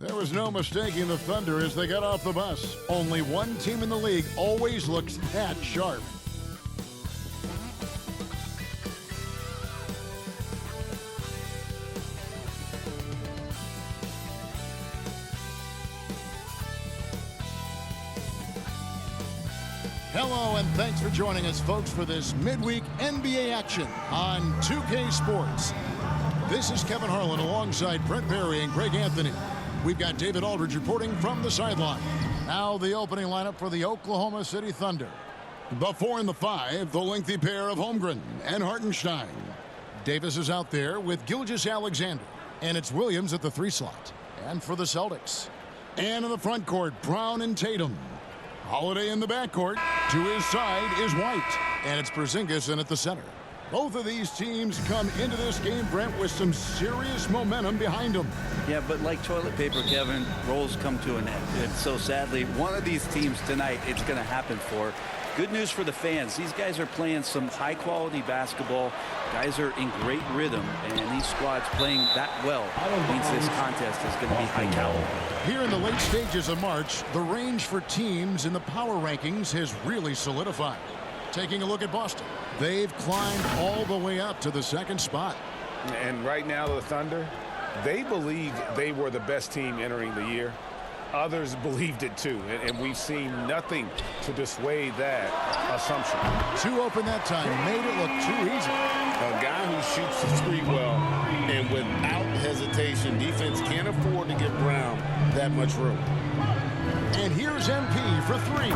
There was no mistaking the Thunder as they got off the bus. Only one team in the league always looks that sharp. Hello, and thanks for joining us, folks, for this midweek NBA action on 2K Sports. This is Kevin Harlan alongside Brent Barry and Greg Anthony. We've got David Aldridge reporting from the sideline. Now the opening lineup for the Oklahoma City Thunder. The 4 and the 5, the lengthy pair of Holmgren and Hartenstein. Davis is out there with Gilgeous-Alexander, and it's Williams at the 3 slot. And for the Celtics. And in the front court, Brown and Tatum. Holiday in the backcourt. To his side is White, and it's Porzingis in at the center. Both of these teams come into this game, Brent, with some serious momentum behind them. Yeah, but like toilet paper, Kevin, rolls come to an end. And so sadly, one of these teams tonight, it's going to happen for. Good news for the fans. These guys are playing some high-quality basketball. Guys are in great rhythm, and these squads playing that well means this contest is going to be high caliber. Here in the late stages of March, the range for teams in the power rankings has really solidified. Taking a look at Boston, they've climbed all the way up to the 2nd spot. And right now, the Thunder, they believed they were the best team entering the year. Others believed it too, and we've seen nothing to dissuade that assumption. Too open that time, made it look too easy. A guy who shoots the street well and without hesitation, defense can't afford to give Brown that much room. And here's MP for 3,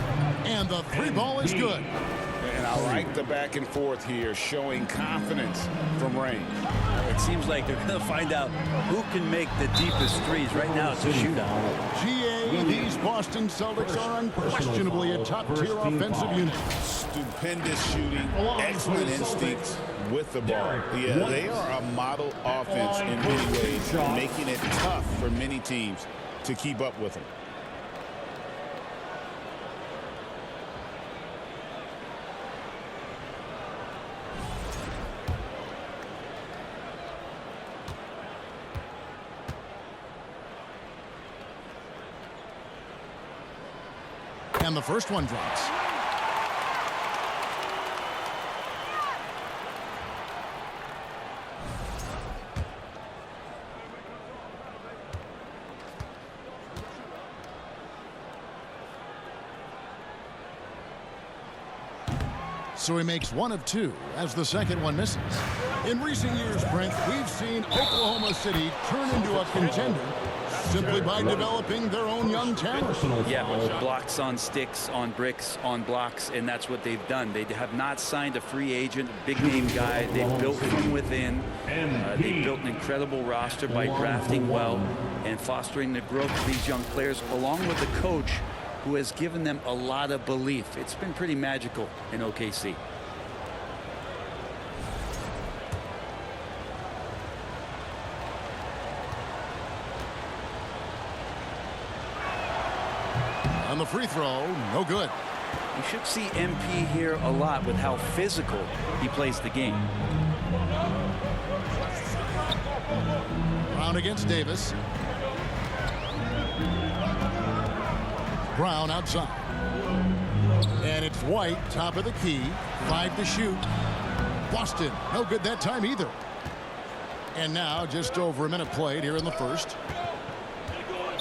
and the 3 ball is good. And I like the back and forth here, showing confidence from range. It seems like they're going to find out who can make the deepest threes. Right now, it's a shootout. GA, these Boston Celtics are unquestionably a top-tier offensive unit. Stupendous shooting, excellent instincts with the ball. Yeah, they are a model offense in many ways, making it tough for many teams to keep up with them. And the first one drops. So he makes 1 of 2 as the second one misses. In recent years, Brent, we've seen Oklahoma City turn into a contender simply by developing their own young talent. Yeah, blocks on sticks, on bricks, on blocks, and that's what they've done. They have not signed a free agent, big-name guy. They've built from within. They built an incredible roster by drafting well and fostering the growth of these young players, along with the coach who has given them a lot of belief. It's been pretty magical in OKC. On the free throw, no good. You should see MP here a lot with how physical he plays the game. Brown against Davis. Brown outside. And it's White, top of the key. 5 to shoot. Boston, no good that time either. And now just over a minute played here in the first.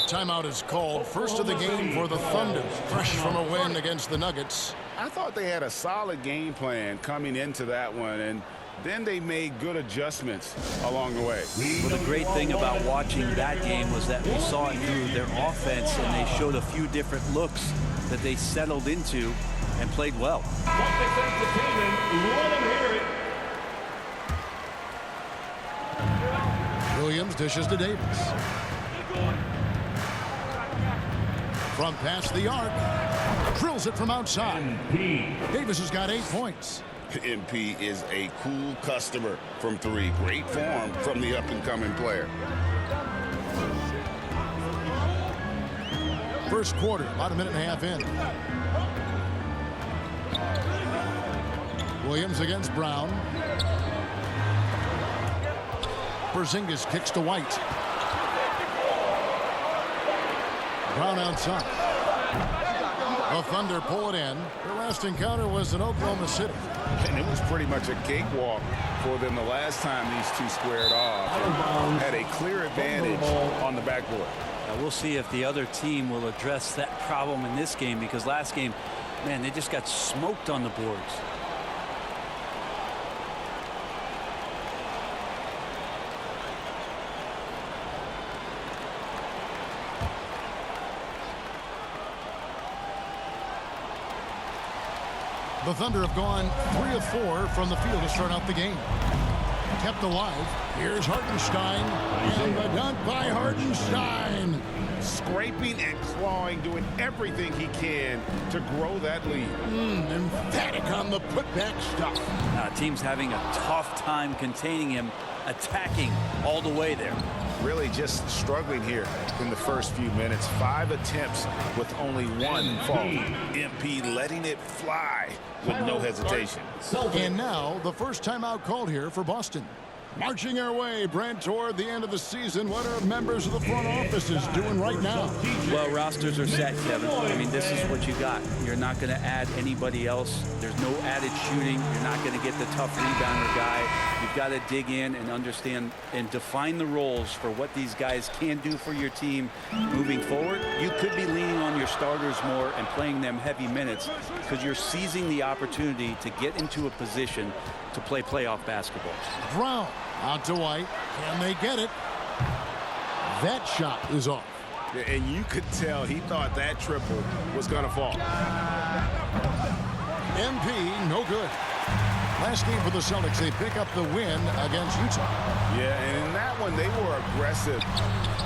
Timeout is called. First of the game for the Thunder, fresh from a win against the Nuggets. I thought they had a solid game plan coming into that one, and then they made good adjustments along the way. Well, the great thing about watching that game was that we saw it through their offense, and they showed a few different looks that they settled into and played well. Williams dishes to Davis. From past the arc, drills it from outside. Davis has got 8 points. MP is a cool customer from 3. Great form from the up-and-coming player. First quarter, about a minute and a half in. Williams against Brown. Porzingis kicks to White. Brown outside. The Thunder pull it in. Their last encounter was in Oklahoma City. And it was pretty much a cakewalk for them the last time these two squared off. Had a clear advantage on the backboard. We'll see if the other team will address that problem in this game, because last game, man, they just got smoked on the boards. The Thunder have gone 3 of 4 from the field to start out the game. Kept alive. Here's Hartenstein. And the dunk by Hartenstein. Scraping and clawing, doing everything he can to grow that lead. Emphatic on the putback stuff. Team's having a tough time containing him, attacking all the way there. Really just struggling here in the first few minutes. 5 attempts with only 1 fall. MP letting it fly with no hesitation. And now the first timeout called here for Boston. Marching our way, Brent, toward the end of the season. What are members of the front offices doing right now? Well, rosters are set, Kevin. I mean, this is what you got. You're not going to add anybody else. There's no added shooting. You're not going to get the tough rebounder guy. You've got to dig in and understand and define the roles for what these guys can do for your team moving forward. You could be leaning on your starters more and playing them heavy minutes because you're seizing the opportunity to get into a position to play playoff basketball. Brown out to White. Can they get it? That shot is off. And you could tell he thought that triple was going to fall. MP, no good. Last game for the Celtics, they pick up the win against Utah. Yeah, and in that one, they were aggressive,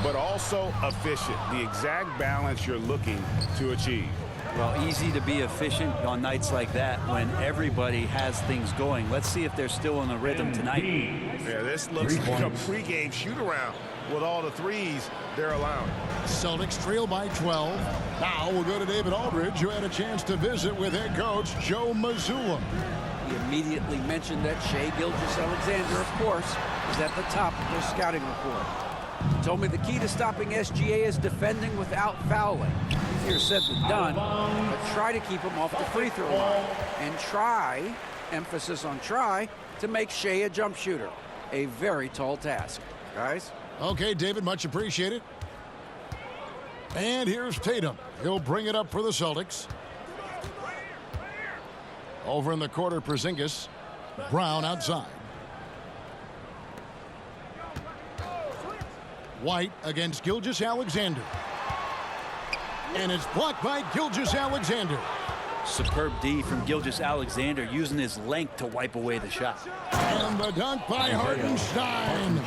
but also efficient. The exact balance you're looking to achieve. Well, easy to be efficient on nights like that when everybody has things going. Let's see if they're still in the rhythm tonight. Yeah, this looks like a pregame shoot-around with all the threes they're allowing. Celtics trail by 12. Now we'll go to David Aldridge, who had a chance to visit with head coach Joe Mazzulla. He immediately mentioned that Shai Gilgeous-Alexander, of course, is at the top of their scouting report. He told me the key to stopping SGA is defending without fouling. Easier said than done, but try to keep him off the free throw line. And try, emphasis on try, to make Shai a jump shooter. A very tall task, guys. Okay, David, much appreciated. And here's Tatum. He'll bring it up for the Celtics. Over in the corner, Porzingis. Brown outside. White against Gilgeous-Alexander. And it's blocked by Gilgeous-Alexander. Superb D from Gilgeous-Alexander, using his length to wipe away the shot. And the dunk by Hartenstein.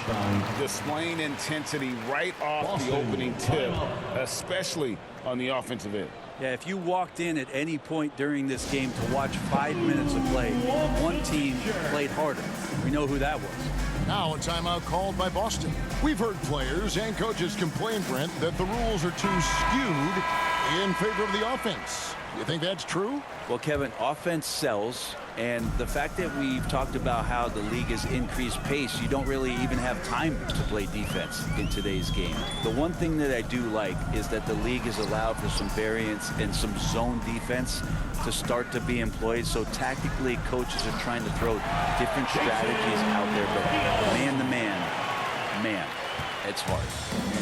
Displaying intensity right off the opening tip, especially on the offensive end. Yeah, if you walked in at any point during this game to watch 5 minutes of play, one team played harder. We know who that was. Now a timeout called by Boston. We've heard players and coaches complain, Brent, that the rules are too skewed in favor of the offense. You think that's true? Well, Kevin, offense sells, and the fact that we've talked about how the league has increased pace, you don't really even have time to play defense in today's game. The one thing that I do like is that the league has allowed for some variance and some zone defense to start to be employed. So tactically, coaches are trying to throw different strategies out there, but man, it's hard.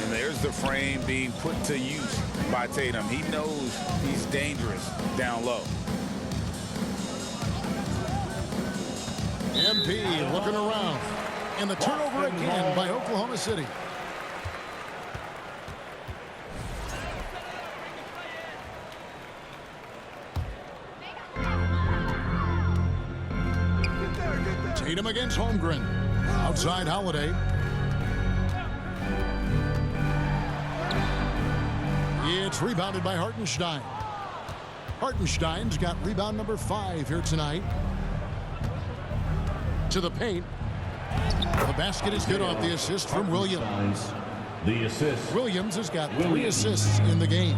And there's the frame being put to use by Tatum. He knows he's dangerous down low. MP looking around. And the turnover again by Oklahoma City. Tatum against Holmgren. Outside Holiday. It's rebounded by Hartenstein. Hartenstein's got rebound number 5 here tonight. To the paint. The basket is good off the assist from Williams. The assist. Williams has got 3 assists in the game.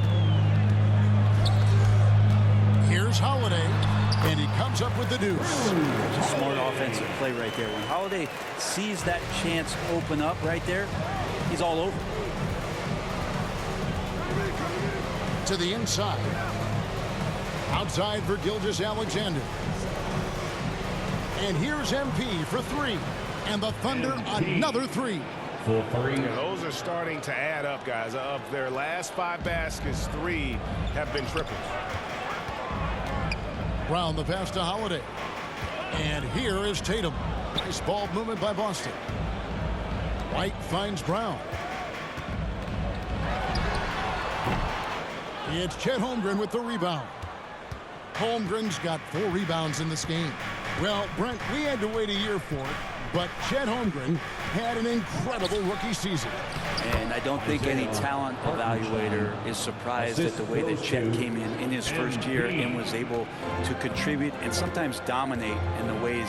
Here's Holiday, and he comes up with the deuce. It's a smart offensive play right there. When Holiday sees that chance open up right there, he's all over. To the inside. Outside for Gilgeous-Alexander. And here's MP for three. And the Thunder another three. For three. And those are starting to add up, guys. Of their last 5 baskets, 3 have been triples. Brown the pass to Holiday. And here is Tatum. Nice ball movement by Boston. White finds Brown. It's Chet Holmgren with the rebound. Holmgren's got 4 rebounds in this game. Well, Brent, we had to wait a year for it, but Chet Holmgren had an incredible rookie season. And I don't think any talent evaluator is surprised at the way that Chet came in his first year and was able to contribute and sometimes dominate in the ways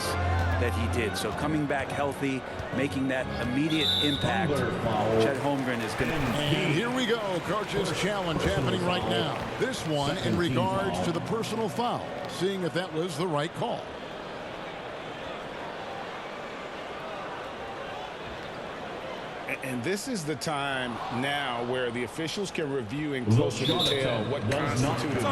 that he did. So coming back healthy, making that immediate impact, Chet Holmgren is going to... And here we go, coach's challenge happening right now. This one in regards to the personal foul, seeing if that was the right call. And this is the time now where the officials can review in closer detail what constituted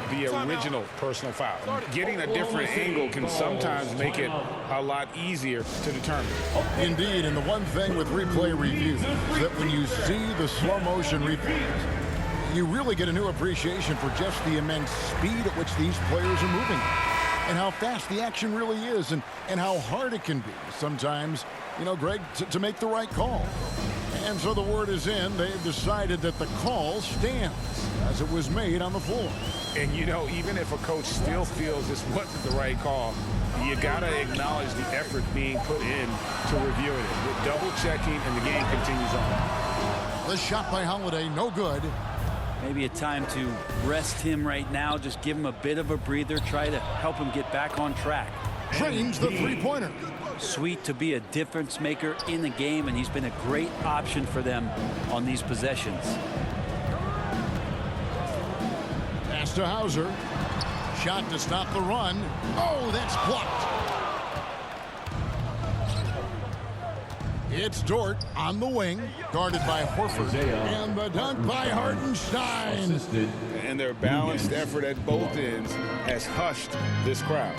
the original personal foul. Getting a different angle can sometimes make it a lot easier to determine. Indeed, and the one thing with replay review is that when you see the slow motion replays, you really get a new appreciation for just the immense speed at which these players are moving and how fast the action really is and how hard it can be sometimes, you know, Greg, to make the right call. And so the word is in. They've decided that the call stands as it was made on the floor. And, you know, even if a coach still feels this wasn't the right call, you got to acknowledge the effort being put in to reviewing it. With double checking, and the game continues on. The shot by Holiday, no good. Maybe a time to rest him right now. Just give him a bit of a breather. Try to help him get back on track. Trains the three-pointer. Sweet to be a difference maker in the game, and he's been a great option for them on these possessions. Pass to Hauser. Shot to stop the run. Oh, that's blocked. It's Dort on the wing, guarded by Horford. And the dunk by Hartenstein. And their balanced effort at both ends has hushed this crowd.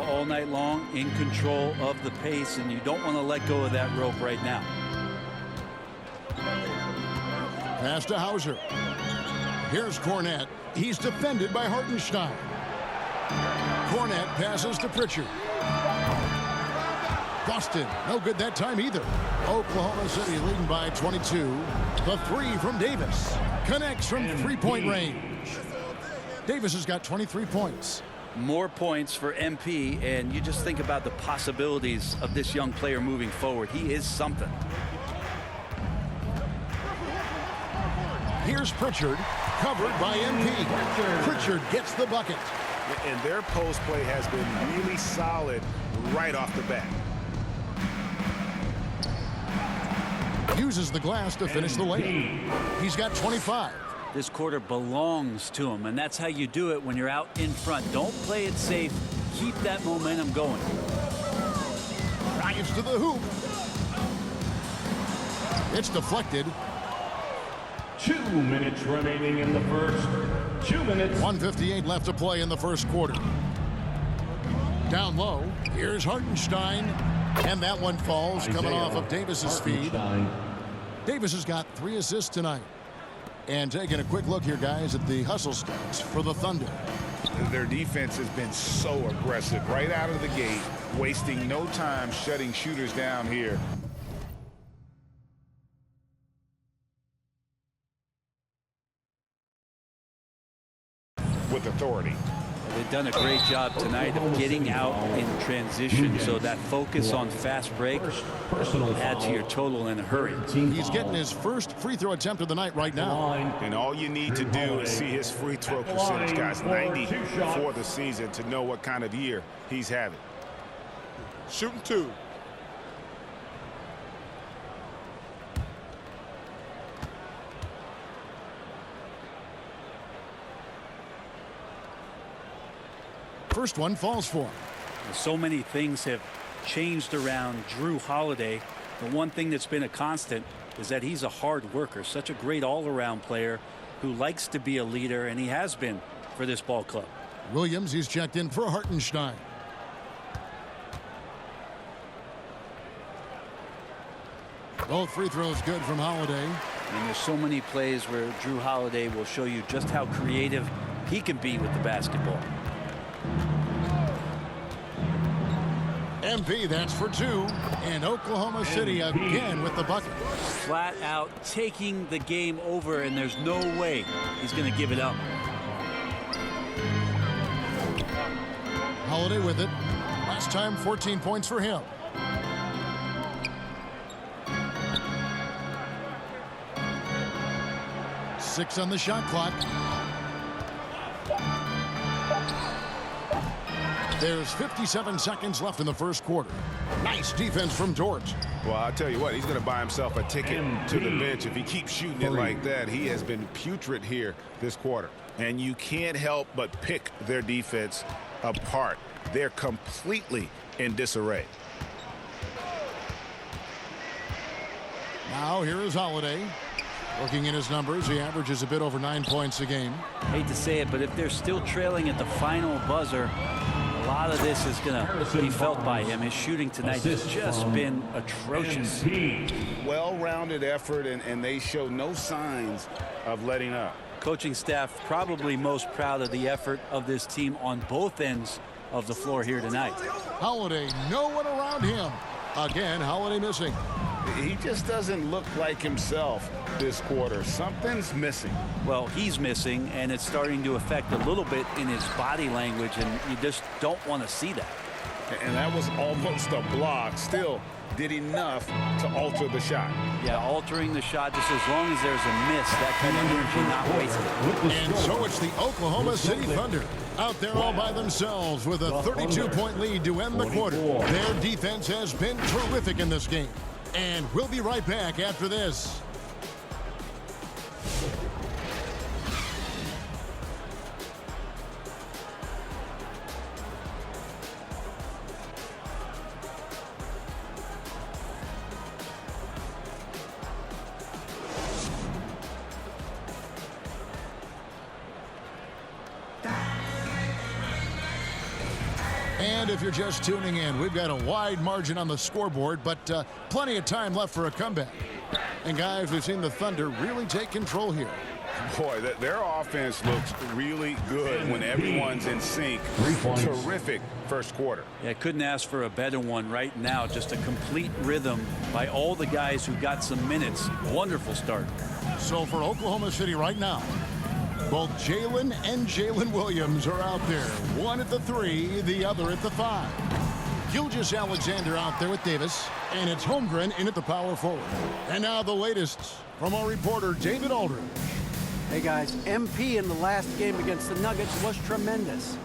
All night long, in control of the pace, and you don't want to let go of that rope right now. Pass to Hauser. Here's Cornette. He's defended by Hartenstein. Cornette passes to Pritchard. Boston, no good that time either. Oklahoma City leading by 22. The three from Davis. Connects from three-point range. Davis has got 23 points. More points for MP, and you just think about the possibilities of this young player moving forward. He is something. Here's Pritchard, covered by MP. Pritchard gets the bucket. And their post play has been really solid right off the bat. Uses the glass to finish the layup. He's got 25. This quarter belongs to him, and that's how you do it when you're out in front. Don't play it safe. Keep that momentum going. Drives to the hoop. It's deflected. 2 minutes remaining in the first. 2 minutes. 1:58 left to play in the first quarter. Down low. Here's Hartenstein. And that one falls, coming off of Davis's feed. Davis has got 3 assists tonight. And taking a quick look here, guys, at the hustle stats for the Thunder. Their defense has been so aggressive right out of the gate, wasting no time shutting shooters down here. With authority. They've done a great job tonight of getting out in transition, so that focus on fast break add to your total in a hurry. He's getting his first free throw attempt of the night right now. And all you need to do is see his free throw percentage, guys. 90 for the season to know what kind of year he's having. Shooting 2. First one falls for him. So many things have changed around Drew Holiday. The one thing that's been a constant is that he's a hard worker, such a great all-around player, who likes to be a leader, and he has been for this ball club. Williams, he's checked in for Hartenstein. Both free throws good from Holiday. And there's so many plays where Drew Holiday will show you just how creative he can be with the basketball. MP, that's for 2. And Oklahoma City again with the bucket. Flat out taking the game over, and there's no way he's going to give it up. Holiday with it. Last time 14 points for him. Six on the shot clock. There's 57 seconds left in the first quarter. Nice defense from Dort. Well, I'll tell you what, he's going to buy himself a ticket to the bench if he keeps shooting it like that. He has been putrid here this quarter. And you can't help but pick their defense apart. They're completely in disarray. Now here is Holiday. Looking at his numbers, he averages a bit over 9 points a game. Hate to say it, but if they're still trailing at the final buzzer, a lot of this is going to be felt by him. His shooting tonight has just been atrocious. Well-rounded effort, and they show no signs of letting up. Coaching staff probably most proud of the effort of this team on both ends of the floor here tonight. Holiday, no one around him. Again, Holiday missing. He just doesn't look like himself this quarter. Something's missing. Well, he's missing, and it's starting to affect a little bit in his body language, and you just don't want to see that. And that was almost a block. Still did enough to alter the shot. Yeah, altering the shot, just as long as there's a miss, that kind of energy not wasted. And so it's the Oklahoma City Thunder out there all by themselves with a 32-point lead to end the quarter. Their defense has been terrific in this game. And we'll be right back after this. And if you're just tuning in, we've got a wide margin on the scoreboard, but plenty of time left for a comeback. And guys, we've seen the Thunder really take control here. Boy, their offense looks really good when everyone's in sync. Terrific first quarter. Yeah, couldn't ask for a better one right now. Just a complete rhythm by all the guys who got some minutes. Wonderful start. So for Oklahoma City right now, both Jalen and Jalen Williams are out there. One at the 3, the other at the 5. Gilgeous-Alexander out there with Davis, and it's Holmgren in at the power forward. And now the latest from our reporter, David Aldridge. Hey guys, MP in the last game against the Nuggets was tremendous.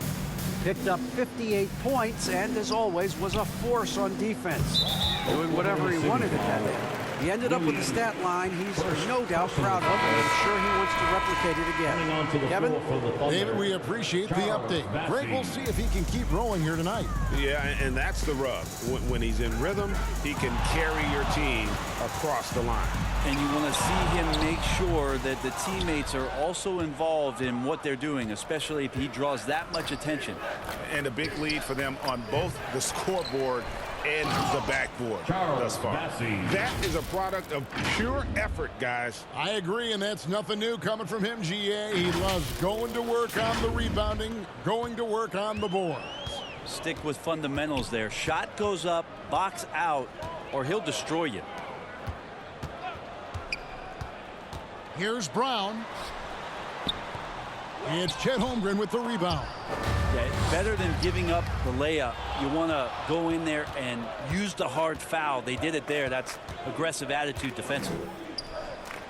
Picked up 58 points and, as always, was a force on defense. Doing whatever he wanted at that end. He ended up with a stat line he's no doubt proud of, and I'm sure he wants to replicate it again. Kevin? David, we appreciate the update. Greg, we'll see if he can keep rolling here tonight. Yeah, and that's the rub. When he's in rhythm, he can carry your team across the line. And you want to see him make sure that the teammates are also involved in what they're doing, especially if he draws that much attention. And a big lead for them on both the scoreboard and the backboard thus far. That is a product of pure effort, guys. I agree, and that's nothing new coming from him, GA. He loves going to work on the rebounding, going to work on the boards. Stick with fundamentals there. Shot goes up, box out, or he'll destroy you. Here's Brown. It's Chet Holmgren with the rebound. Yeah, better than giving up the layup. You want to go in there and use the hard foul. They did it there. That's aggressive attitude defensively.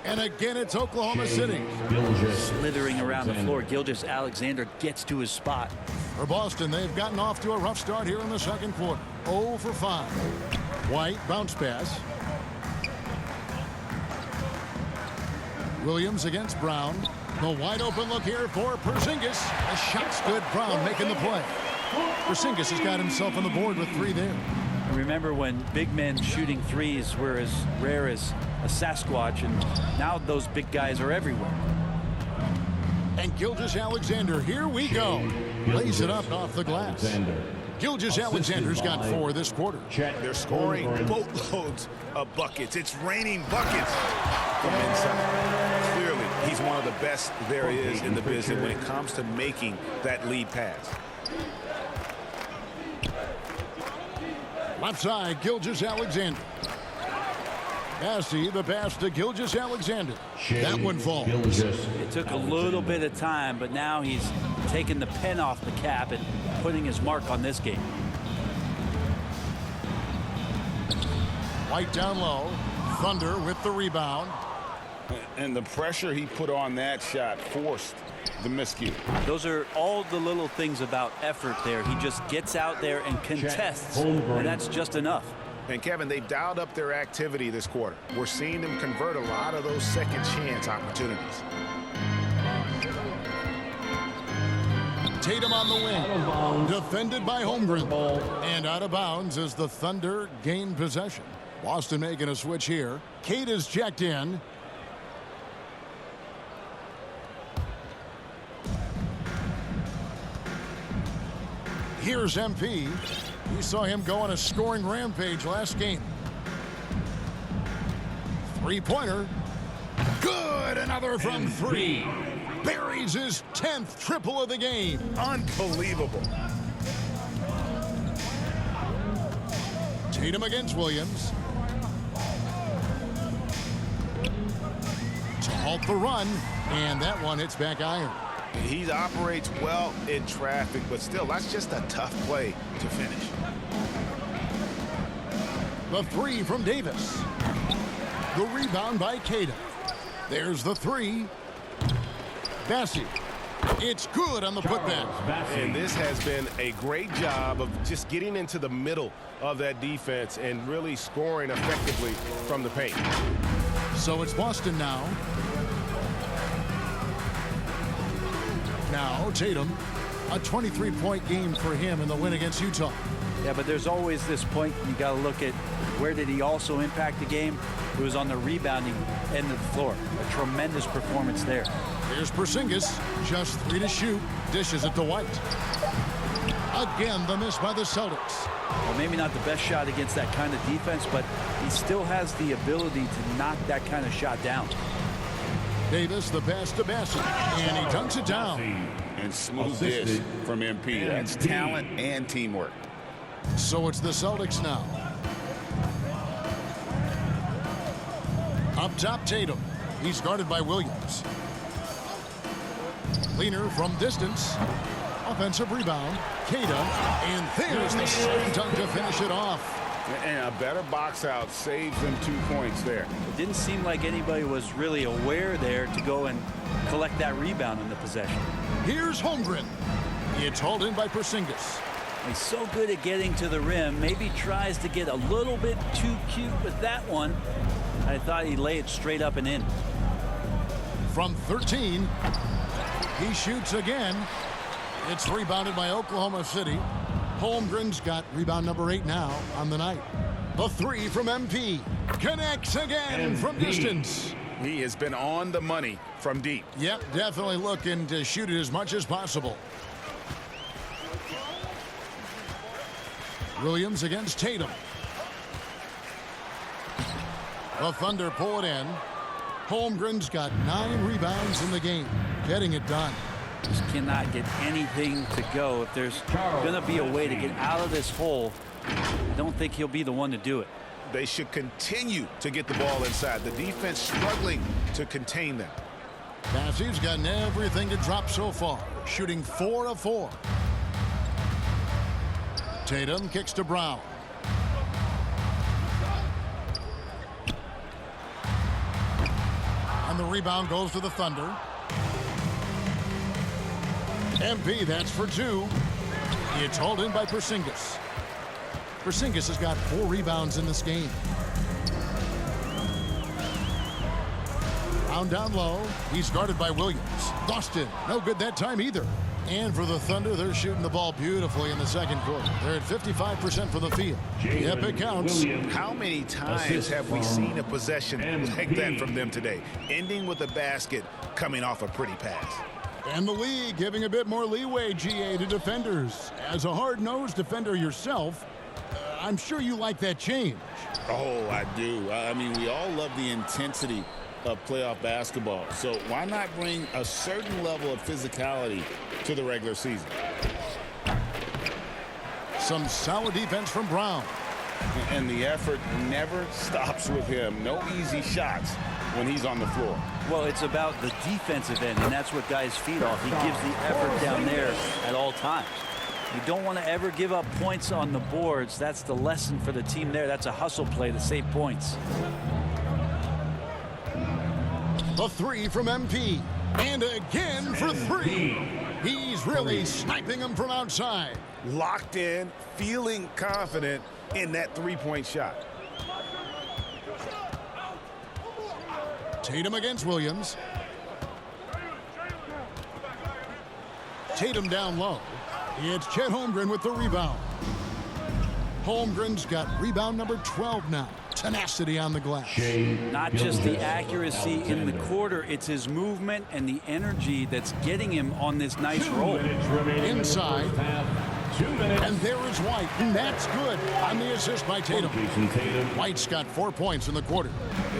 And again, it's Oklahoma City. Slithering around the floor, Gilgeous-Alexander gets to his spot. For Boston, they've gotten off to a rough start here in the second quarter. 0 for 5. White, bounce pass. Williams against Brown. The wide open look here for Porzingis. The shot's good. Brown making the play. Porzingis has got himself on the board with 3 there. Remember when big men shooting threes were as rare as a Sasquatch, and now those big guys are everywhere. And Gilgeous-Alexander, here we go. Lays it up off the glass. Gilgeous-Alexander's got 4 this quarter. They're scoring boatloads of buckets. It's raining buckets from inside. Clearly, he's one of the best there is in the business when it comes to making that lead pass. Left side, Gilgeous-Alexander. Massey, the pass to Gilgeous-Alexander. That one falls. It took a little bit of time, but now he's taking the pen off the cap and putting his mark on this game. White down low. Thunder with the rebound. And the pressure he put on that shot forced the miscue. Those are all the little things about effort there. He just gets out there and contests, and that's just enough. And Kevin, they've dialed up their activity this quarter. We're seeing them convert a lot of those second chance opportunities. Tatum on the wing. Defended by Holmgren. And out of bounds as the Thunder gain possession. Boston making a switch here. Cade is checked in. Here's MP. We saw him go on a scoring rampage last game. Three-pointer. Good. Another from 3. Buries his 10th triple of the game. Unbelievable. Tatum against Williams. To halt the run. And that one hits back iron. He operates well in traffic, but still, that's just a tough play to finish. The 3 from Davis. The rebound by Cade. There's the 3. Bassey. It's good on the putback. And this has been a great job of just getting into the middle of that defense and really scoring effectively from the paint. So it's Boston now. Now Tatum, a 23-point game for him in the win against Utah. Yeah, but there's always this point you got to look at where did he also impact the game. It was on the rebounding end of the floor. A tremendous performance there. Here's Porzingis, just 3 to shoot, dishes it to White. Again, the miss by the Celtics. Well, maybe not the best shot against that kind of defense, but he still has the ability to knock that kind of shot down. Davis, the pass to Bassett, and he dunks it down. And smooth dish from MP. That's talent and teamwork. So it's the Celtics now. Up top, Tatum. He's guarded by Williams. Leaner from distance. Offensive rebound. Cade, and there's the slam dunk to finish it off. And a better box out saves them 2 points there. It didn't seem like anybody was really aware there to go and collect that rebound in the possession. Here's Holmgren. It's hauled in by Porzingis. He's so good at getting to the rim. Maybe tries to get a little bit too cute with that one. I thought he'd lay it straight up and in. From 13, he shoots again. It's rebounded by Oklahoma City. Holmgren's got rebound number 8 now on the night. The 3 from MP. Connects again from distance. He has been on the money from deep. Yep, definitely looking to shoot it as much as possible. Williams against Tatum. The Thunder pull it in. Holmgren's got 9 rebounds in the game. Getting it done. Just cannot get anything to go. If there's going to be a way to get out of this hole, I don't think he'll be the one to do it. They should continue to get the ball inside. The defense struggling to contain them. Bassey's gotten everything to drop so far, shooting 4 of 4. Tatum kicks to Brown. And the rebound goes to the Thunder. MP, that's for 2. It's hauled in by Porzingis. Porzingis has got 4 rebounds in this game. Brown down low. He's guarded by Williams. Boston, no good that time either. And for the Thunder, they're shooting the ball beautifully in the second quarter. They're at 55% from the field. Yep, it counts. How many times have we seen a possession like that from them today? Ending with a basket, coming off a pretty pass. And the league giving a bit more leeway, GA, to defenders. As a hard-nosed defender yourself, I'm sure you like that change. Oh, I do. I mean, we all love the intensity of playoff basketball. So why not bring a certain level of physicality to the regular season? Some solid defense from Brown. And the effort never stops with him. No easy shots when he's on the floor. Well, it's about the defensive end, and that's what guys feed off. He gives the effort down there at all times. You don't want to ever give up points on the boards. That's the lesson for the team there. That's a hustle play to save points. A three from MP. And again for three. He's really sniping them from outside. Locked in, feeling confident in that three-point shot. Tatum against Williams. Tatum down low. It's Chet Holmgren with the rebound. Holmgren's got rebound number 12 now. Tenacity on the glass. Not just the accuracy in the quarter, it's his movement and the energy that's getting him on this nice roll. Inside. And there is White, and that's good on the assist by Tatum. White's got 4 points in the quarter.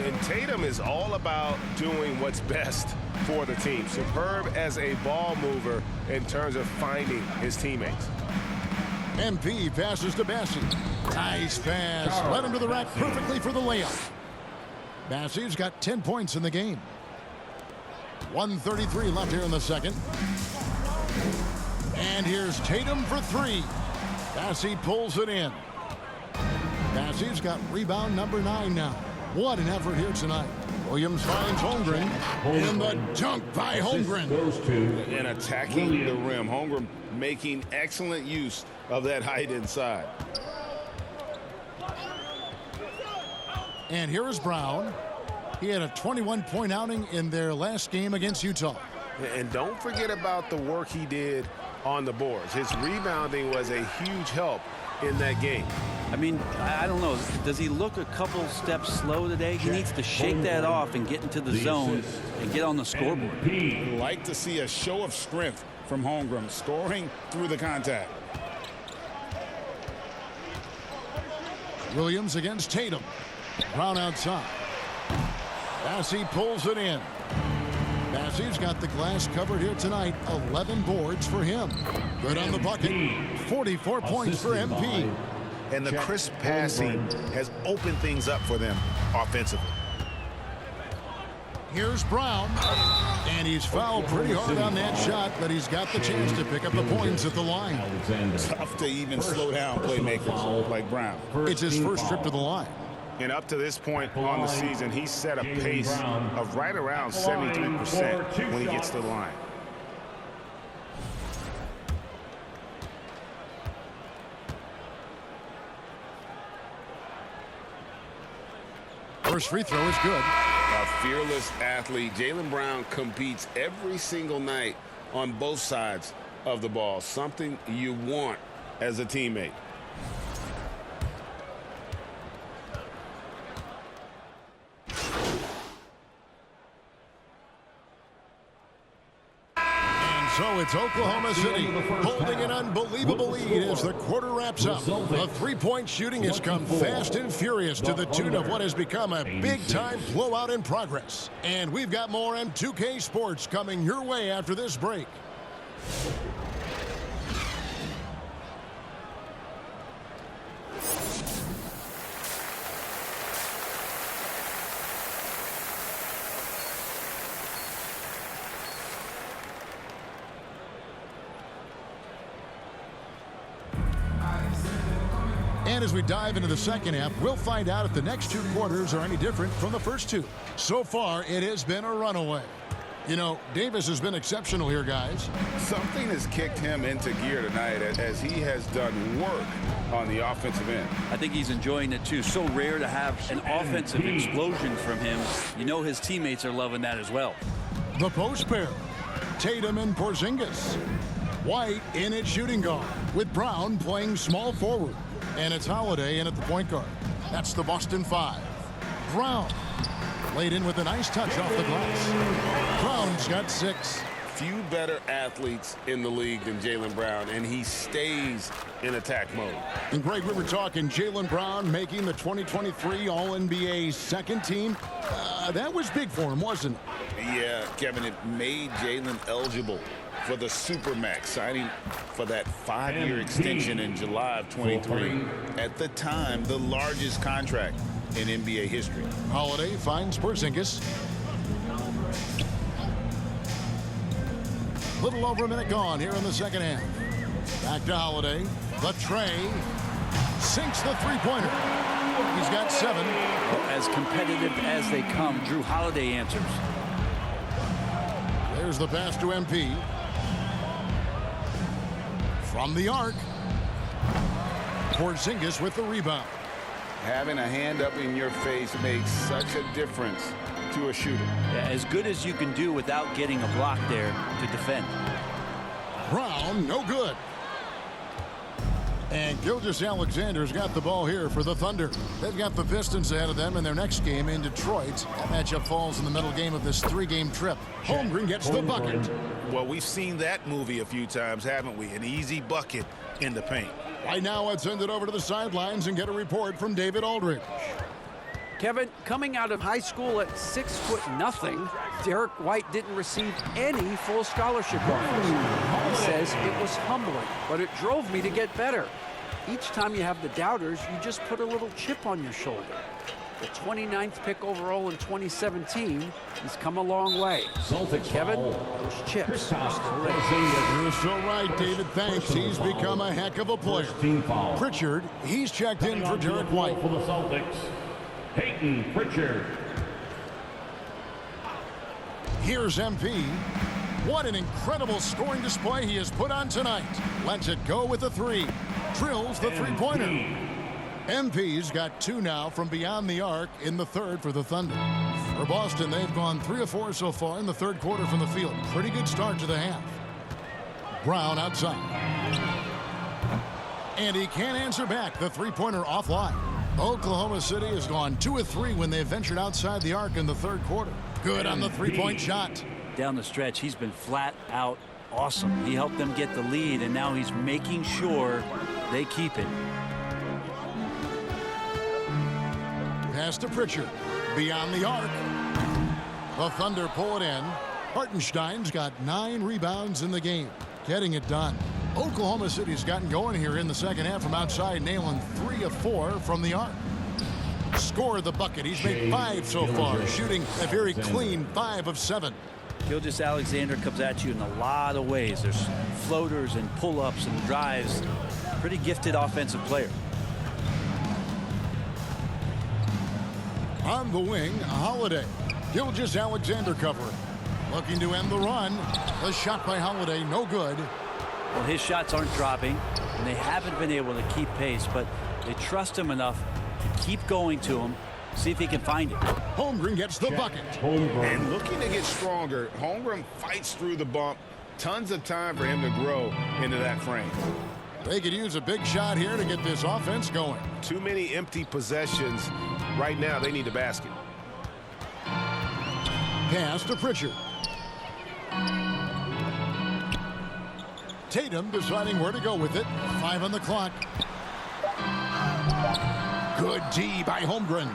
And Tatum is all about doing what's best for the team. Superb as a ball mover in terms of finding his teammates. MP passes to Bassey. Nice pass. Led him to the rack perfectly for the layup. Bassey's got 10 points in the game. 1:33 left here in the second. And here's Tatum for three. Bassey pulls it in. Bassey's got rebound number 9 now. What an effort here tonight. Williams finds Holmgren. And the dunk by Holmgren. And attacking the rim. Holmgren making excellent use of that height inside. And here is Brown. He had a 21-point outing in their last game against Utah. And don't forget about the work he did on the boards. His rebounding was a huge help in that game. I mean, I don't know. Does he look a couple steps slow today? He needs to shake that off and get into the zone and get on the scoreboard. I'd like to see a show of strength from Holmgren, scoring through the contact. Williams against Tatum. Brown outside. Bassey pulls it in. Bassey's got the glass covered here tonight. 11 boards for him. Good on the bucket. 44 points for MP. And the crisp passing has opened things up for them offensively. Here's Brown. And he's fouled pretty hard on that shot, but he's got the chance to pick up the points at the line. Tough to even slow down playmakers like Brown. It's his first trip to the line. And up to this point on the season, he's set a pace of right around 73% when he gets to the line. First free throw is good. A fearless athlete. Jaylen Brown competes every single night on both sides of the ball. Something you want as a teammate. So it's Oklahoma City holding an unbelievable lead as the quarter wraps up. The three-point shooting has come fast and furious to the tune of what has become a big-time blowout in progress. And we've got more on 2K Sports coming your way after this break. And as we dive into the second half, we'll find out if the next two quarters are any different from the first two. So far, it has been a runaway. You know, Davis has been exceptional here, guys. Something has kicked him into gear tonight as he has done work on the offensive end. I think he's enjoying it, too. So rare to have an offensive explosion from him. You know his teammates are loving that as well. The post pair, Tatum and Porzingis. White in at shooting guard, with Brown playing small forward. And it's Holiday in at the point guard. That's the Boston 5. Brown laid in with a nice touch off the glass. Brown's got 6. few better athletes in the league than Jaylen Brown, and he stays in attack mode. And Greg, we were talking Jaylen Brown making the 2023 All-NBA second team. That was big for him, wasn't it? Yeah, Kevin, it made Jaylen eligible for the Supermax, signing for that 5-year extension in July of 23. At the time, the largest contract in NBA history. Holiday finds Porzingis. Little over a minute gone here in the second half. Back to Holiday. The tray. Sinks the three-pointer. He's got 7. Well, as competitive as they come, Drew Holiday answers. There's the pass to MP. From the arc. Porzingis with the rebound. Having a hand up in your face makes such a difference to a shooter. Yeah, as good as you can do without getting a block there to defend. Brown, no good. And Gilgeous-Alexander's got the ball here for the Thunder. They've got the Pistons ahead of them in their next game in Detroit. That matchup falls in the middle game of this 3-game trip. Holmgren gets the bucket. Well, we've seen that movie a few times, haven't we? An easy bucket in the paint. Right now, let's send it over to the sidelines and get a report from David Aldridge. Kevin, coming out of high school at 6'0", Derek White didn't receive any full scholarship offers. He says it was humbling, but it drove me to get better. Each time you have the doubters, you just put a little chip on your shoulder. The 29th pick overall in 2017, he's come a long way. Kevin, those chips are still there. You're so right, David. Thanks. He's become a heck of a player. Pritchard, he's checked in for Derek White. For the Celtics, Peyton Pritchard. Here's MP. What an incredible scoring display he has put on tonight. Lets it go with the 3. Drills the three-pointer. MP's got 2 now from beyond the arc in the third for the Thunder. For Boston, they've gone 3 of 4 so far in the third quarter from the field. Pretty good start to the half. Brown outside. And he can't answer back. The three-pointer offline. Oklahoma City has gone 2 of 3 when they ventured outside the arc in the third quarter. Good on the three-point shot. Down the stretch, he's been flat out awesome. He helped them get the lead, and now he's making sure they keep it. Pass to Pritchard. Beyond the arc. The Thunder pull it in. Hartenstein's got 9 rebounds in the game. Getting it done. Oklahoma City's gotten going here in the second half from outside, nailing 3 of 4 from the arc. Scored the bucket. He's made 5 so far, shooting a very clean 5 of 7. Gilgeous-Alexander comes at you in a lot of ways. There's floaters and pull-ups and drives. Pretty gifted offensive player. On the wing, Holiday. Gilgeous-Alexander covering. Looking to end the run. The shot by Holiday, no good. Well, his shots aren't dropping, and they haven't been able to keep pace, but they trust him enough to keep going to him, see if he can find it. Holmgren gets the bucket. And looking to get stronger, Holmgren fights through the bump. Tons of time for him to grow into that frame. They could use a big shot here to get this offense going. Too many empty possessions. Right now, they need a basket. Pass to Pritchard. Tatum deciding where to go with it. 5 on the clock. Good D by Holmgren.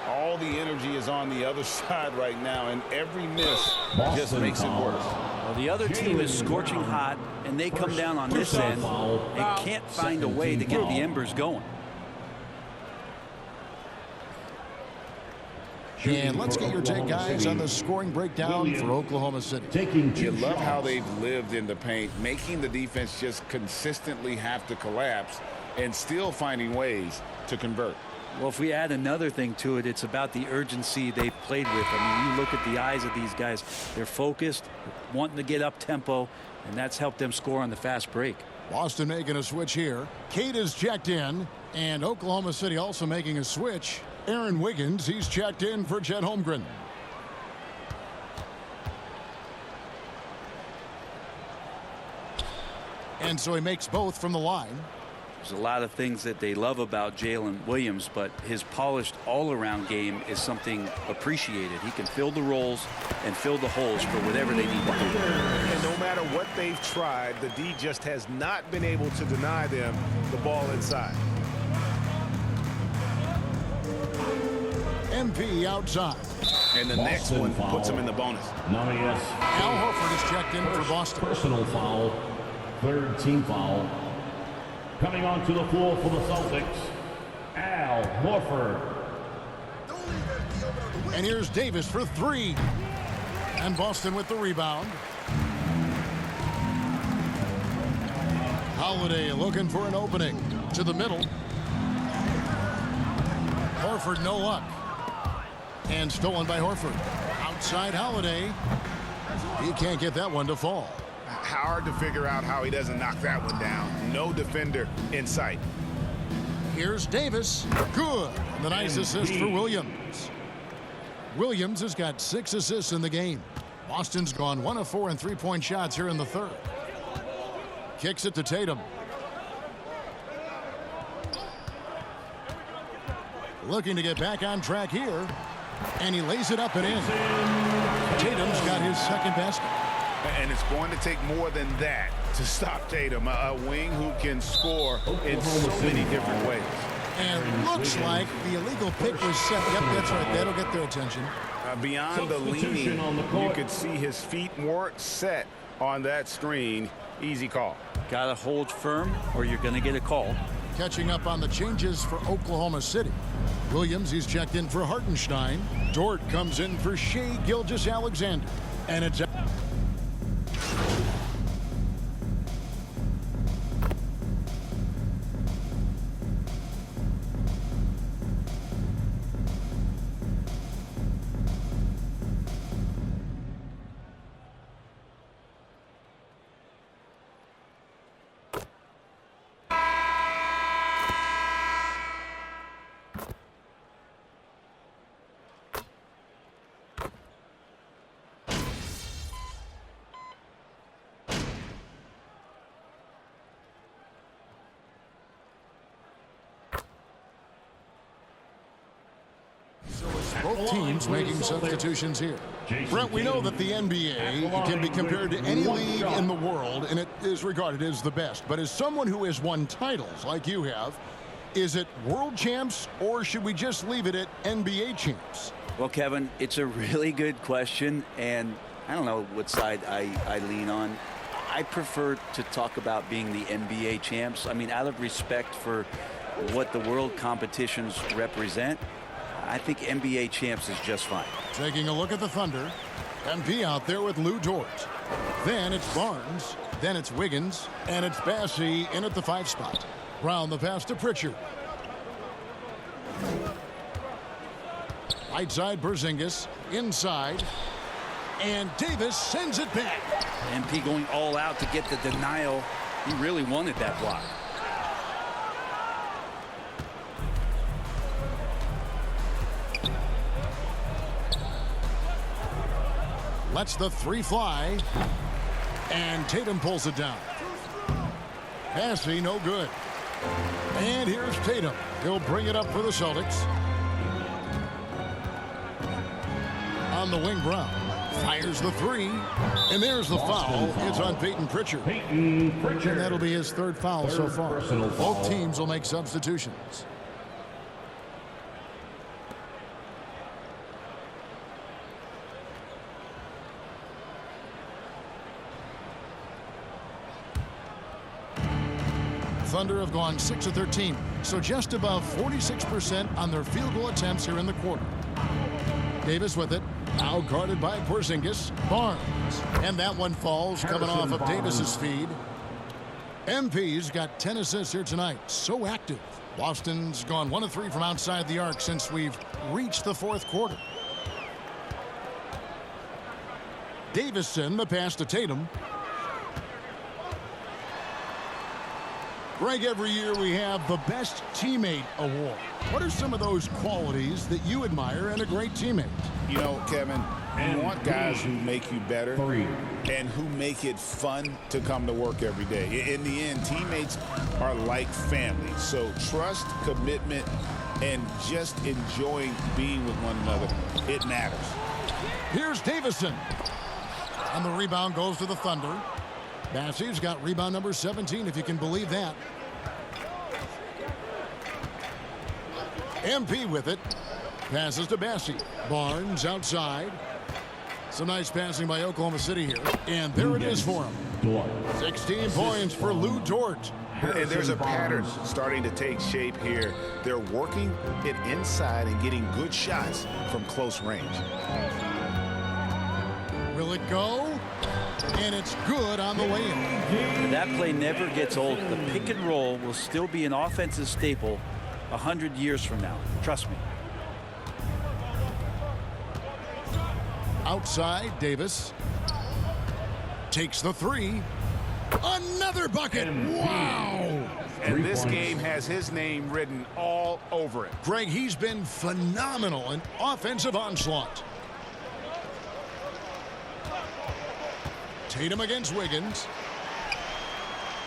All the energy is on the other side right now, and every miss just makes it worse. Well, the other team is scorching hot, and they come down on this end and can't find a way to get the embers going. And let's get your take, guys, on the scoring breakdown for Oklahoma City. You love how they've lived in the paint, making the defense just consistently have to collapse and still finding ways to convert. Well, if we add another thing to it, it's about the urgency they've played with. I mean, you look at the eyes of these guys. They're focused, wanting to get up tempo, and that's helped them score on the fast break. Boston making a switch here. Kate is checked in, and Oklahoma City also making a switch. Aaron Wiggins, he's checked in for Chet Holmgren. And so he makes both from the line. There's a lot of things that they love about Jalen Williams, but his polished all-around game is something appreciated. He can fill the roles and fill the holes for whatever they need to do. And no matter what they've tried, the D just has not been able to deny them the ball inside. MP outside. And the next one puts him in the bonus. Al Horford is checked in for Boston. Personal foul, third team foul. Coming onto the floor for the Celtics, Al Horford. And here's Davis for three. And Boston with the rebound. Holiday looking for an opening to the middle. Horford, no luck. And stolen by Horford. Outside Holiday. He can't get that one to fall. Hard to figure out how he doesn't knock that one down. No defender in sight. Here's Davis. Good. And the nice assist for Williams. Williams has got 6 assists in the game. Boston's gone 1 of 4 in three-point shots here in the third. Kicks it to Tatum. Looking to get back on track here. And he lays it up and in. Tatum's got his second basket. And it's going to take more than that to stop Tatum, a wing who can score in so many different ways. And looks like the illegal pick was set. Yep, that's right. That'll get their attention. Beyond the leaning, you could see his feet weren't set on that screen. Easy call. Got to hold firm or you're going to get a call. Catching up on the changes for Oklahoma City. Williams, he's checked in for Hartenstein. Dort comes in for Shai Gilgeous-Alexander. And it's both teams making substitutions here. Brent, we know that the NBA can be compared to any league in the world, and it is regarded as the best. But as someone who has won titles like you have, is it world champs, or should we just leave it at NBA champs? Well, Kevin, it's a really good question, and I don't know what side I lean on. I prefer to talk about being the NBA champs. I mean, out of respect for what the world competitions represent, I think NBA champs is just fine. Taking a look at the Thunder. MP out there with Lou Dort. Then it's Barnes. Then it's Wiggins. And it's Bassey in at the 5 spot. Brown the pass to Pritchard. Right side Porzingis. Inside. And Davis sends it back. MP going all out to get the denial. He really wanted that block. Lets the 3 fly. And Tatum pulls it down. Bassey, no good. And here's Tatum. He'll bring it up for the Celtics. On the wing, Brown. Fires the 3. And there's the foul. It's on Peyton Pritchard. And that'll be his 3rd foul so far. Both teams will make substitutions. Thunder have gone 6 of 13, so just above 46% on their field goal attempts here in the quarter. Davis with it, now guarded by Porzingis. Barnes, and that one falls, coming off of Davis's feed. MP's got 10 assists here tonight, so active. Boston's gone 1 of 3 from outside the arc since we've reached the 4th quarter. Davison, the pass to Tatum. Greg, every year we have the Best Teammate Award. What are some of those qualities that you admire in a great teammate? You know, Kevin, You want guys who make you better and who make it fun to come to work every day. In the end, teammates are like family. So trust, commitment, and just enjoying being with one another, it matters. Here's Davison. And the rebound goes to the Thunder. Bassey's got rebound number 17, if you can believe that. MP with it. Passes to Bassey. Barnes outside. Some nice passing by Oklahoma City here. And there it is for him. 16 points for Lou Dort. And there's a pattern starting to take shape here. They're working it inside and getting good shots from close range. Will it go? And it's good on the way in. That play never gets old. The pick and roll will still be an offensive staple 100 years from now. Trust me. Outside, Davis takes the three. Another bucket. Wow. And this game has his name written all over it. Greg, he's been phenomenal in offensive onslaught. Tatum against Wiggins.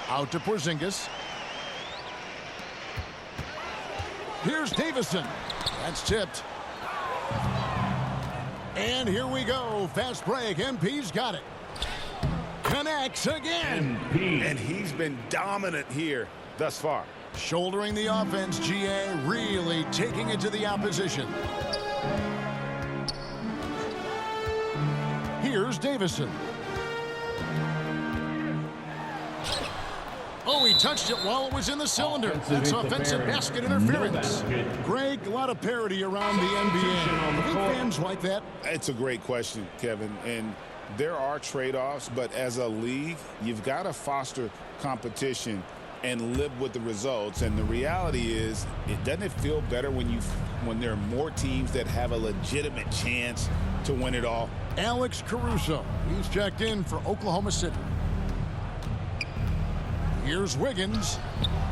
Out to Porzingis. Here's Davison. That's tipped. And here we go. Fast break. MP's got it. Connects again. And he's been dominant here thus far. Shouldering the offense, GA really taking it to the opposition. Here's Davison. Oh, he touched it while it was in the cylinder. That's offensive basket interference. Greg, a lot of parity around the NBA. Think fans like that? It's a great question, Kevin. And there are trade-offs, but as a league, you've got to foster competition and live with the results. And the reality is, doesn't it feel better when there are more teams that have a legitimate chance to win it all? Alex Caruso. He's checked in for Oklahoma City. Here's Wiggins.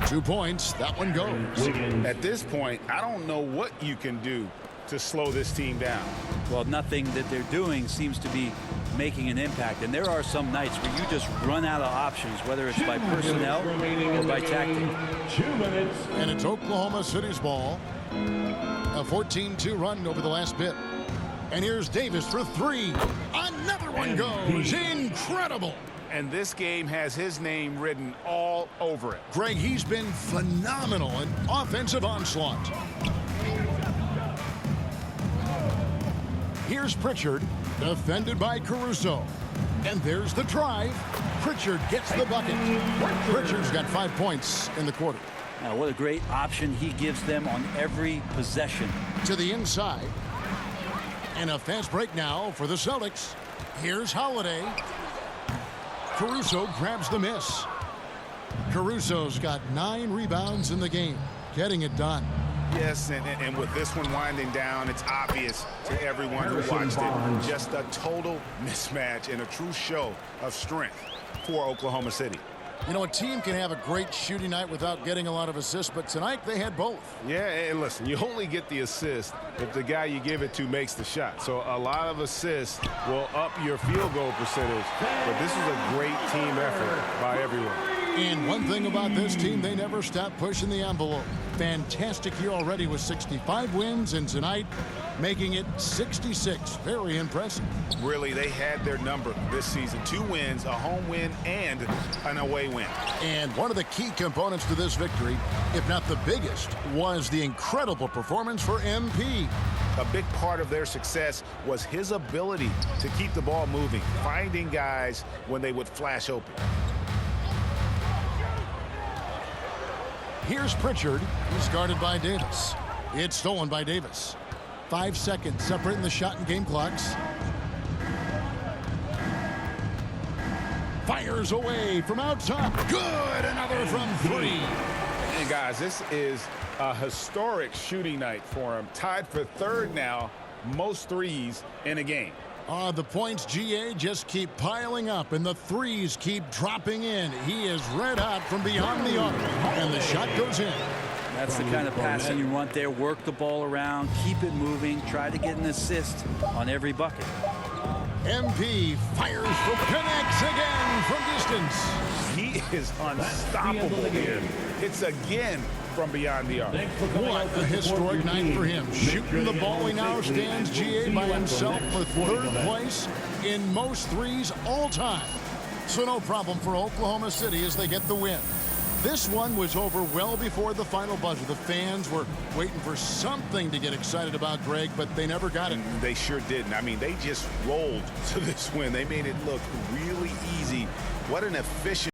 2 points. That one goes. At this point, I don't know what you can do to slow this team down. Well, nothing that they're doing seems to be making an impact. And there are some nights where you just run out of options, whether it's by personnel or by tactic. 2 minutes. And it's Oklahoma City's ball. A 14-2 run over the last bit. And here's Davis for three. Another one goes. Incredible. And this game has his name written all over it. Greg, he's been phenomenal in offensive onslaught. Here's Pritchard, defended by Caruso. And there's the drive. Pritchard gets the bucket. Pritchard's got 5 points in the quarter. Now, what a great option he gives them on every possession. To the inside. And a fast break now for the Celtics. Here's Holiday. Caruso grabs the miss. Caruso's got 9 rebounds in the game, getting it done. Yes, and with this one winding down, it's obvious to everyone who watched it. Just a total mismatch and a true show of strength for Oklahoma City. You know, a team can have a great shooting night without getting a lot of assists, but tonight they had both. Yeah, and listen, you only get the assist if the guy you give it to makes the shot. So a lot of assists will up your field goal percentage, but this is a great team effort by everyone. And one thing about this team, they never stop pushing the envelope. Fantastic year already with 65 wins, and tonight making it 66. Very impressive. Really, they had their number this season. 2 wins, a home win, and an away win. And one of the key components to this victory, if not the biggest, was the incredible performance for MP. A big part of their success was his ability to keep the ball moving, finding guys when they would flash open. Here's Pritchard. He's guarded by Davis. It's stolen by Davis. 5 seconds separating the shot and game clocks. Fires away from outside. Good. Another from 3. And guys, this is a historic shooting night for him. Tied for 3rd now, most threes in a game. The points, GA, just keep piling up, and the threes keep dropping in. He is red hot from beyond the arc, and the shot goes in. That's the kind of passing you want there. Work the ball around, keep it moving, try to get an assist on every bucket. MP fires for connects again from distance. He is unstoppable here. It's again from beyond the arc. What a historic night for him. Shooting the ball, he now stands GA by himself for third place in most threes all time. So no problem for Oklahoma City as they get the win. This one was over well before the final buzzer. The fans were waiting for something to get excited about, Greg, but they never got it. They sure didn't. I mean, they just rolled to this win. They made it look really easy. What an efficient